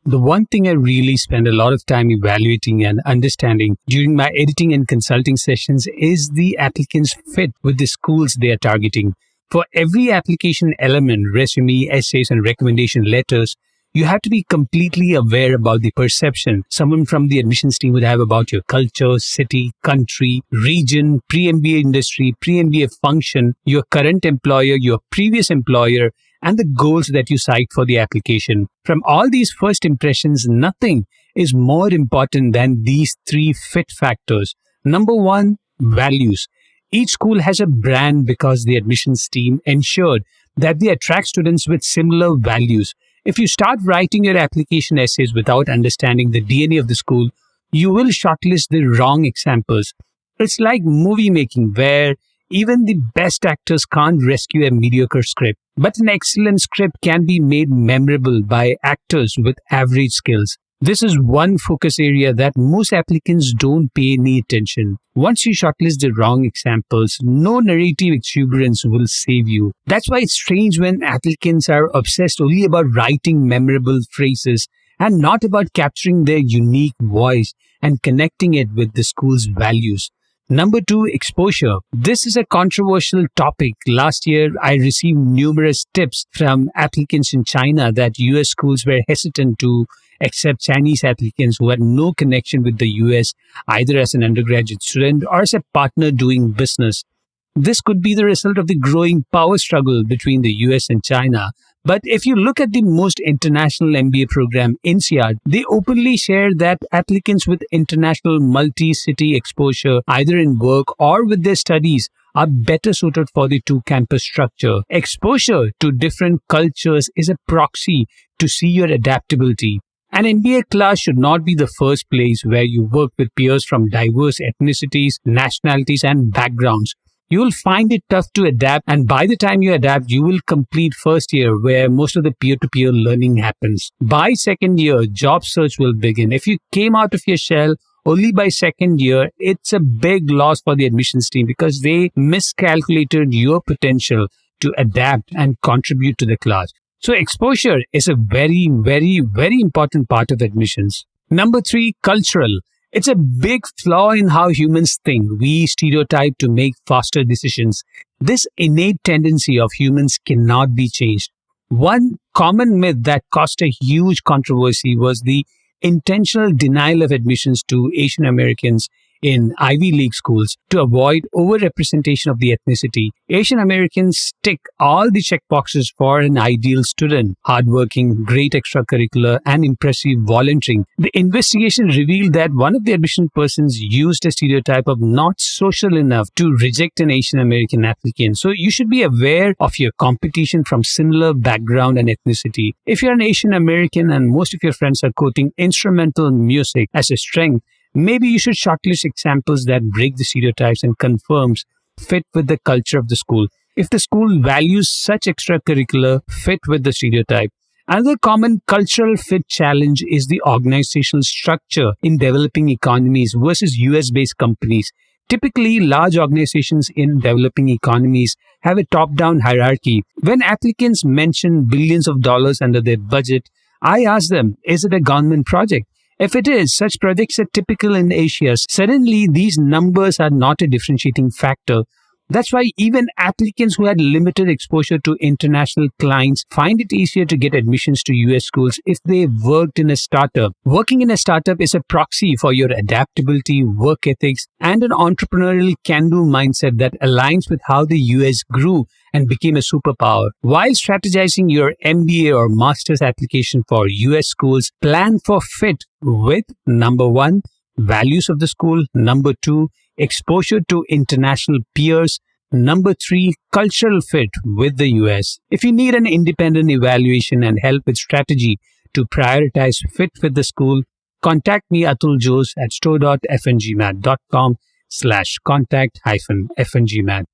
The one thing I really spend a lot of time evaluating and understanding during my editing and consulting sessions is the applicant's fit with the schools they are targeting. For every application element, resume, essays, and recommendation letters, you have to be completely aware about the perception someone from the admissions team would have about your culture, city, country, region, pre-MBA industry, pre-MBA function, your current employer, your previous employer, and the goals that you cite for the application. From all these first impressions, nothing is more important than these three fit factors. Number one, values. Each school has a brand because the admissions team ensured that they attract students with similar values. If you start writing your application essays without understanding the DNA of the school, you will shortlist the wrong examples. It's like movie making where even the best actors can't rescue a mediocre script. But an excellent script can be made memorable by actors with average skills. This is one focus area that most applicants don't pay any attention. Once you shortlist the wrong examples, no narrative exuberance will save you. That's why it's strange when applicants are obsessed only about writing memorable phrases and not about capturing their unique voice and connecting it with the school's values. Number two, exposure. This is a controversial topic. Last year, I received numerous tips from applicants in China that US schools were hesitant to accept Chinese applicants who had no connection with the US, either as an undergraduate student or as a partner doing business. This could be the result of the growing power struggle between the US and China. But if you look at the most international MBA program, INSEAD, they openly share that applicants with international multi-city exposure, either in work or with their studies, are better suited for the two-campus structure. Exposure to different cultures is a proxy to see your adaptability. An MBA class should not be the first place where you work with peers from diverse ethnicities, nationalities, and backgrounds. You will find it tough to adapt, and by the time you adapt, you will complete first year where most of the peer-to-peer learning happens. By second year, job search will begin. If you came out of your shell only by second year, it's a big loss for the admissions team because they miscalculated your potential to adapt and contribute to the class. So exposure is a very, very, very important part of admissions. Number three, cultural. It's a big flaw in how humans think. We stereotype to make faster decisions. This innate tendency of humans cannot be changed. One common myth that caused a huge controversy was the intentional denial of admissions to Asian Americans in Ivy League schools to avoid overrepresentation of the ethnicity. Asian Americans tick all the checkboxes for an ideal student: hardworking, great extracurricular, and impressive volunteering. The investigation revealed that one of the admission persons used a stereotype of not social enough to reject an Asian American applicant. So you should be aware of your competition from similar background and ethnicity. If you're an Asian American and most of your friends are quoting instrumental music as a strength, maybe you should shortlist examples that break the stereotypes and confirms fit with the culture of the school. If the school values such extracurricular fit with the stereotype. Another common cultural fit challenge is the organizational structure in developing economies versus US-based companies. Typically, large organizations in developing economies have a top-down hierarchy. When applicants mention billions of dollars under their budget, I ask them, is it a government project? If it is, such projects are typical in Asia. Suddenly, these numbers are not a differentiating factor. That's why even applicants who had limited exposure to international clients find it easier to get admissions to US schools if they worked in a startup. Working in a startup is a proxy for your adaptability, work ethics, and an entrepreneurial can-do mindset that aligns with how the US grew and became a superpower. While strategizing your MBA or master's application for US schools, plan for fit with number one, values of the school, number two, exposure to international peers, number three, cultural fit with the US. If you need an independent evaluation and help with strategy to prioritize fit with the school, contact me, Atul Jose, at store.fngmat.com/contact-fngmat.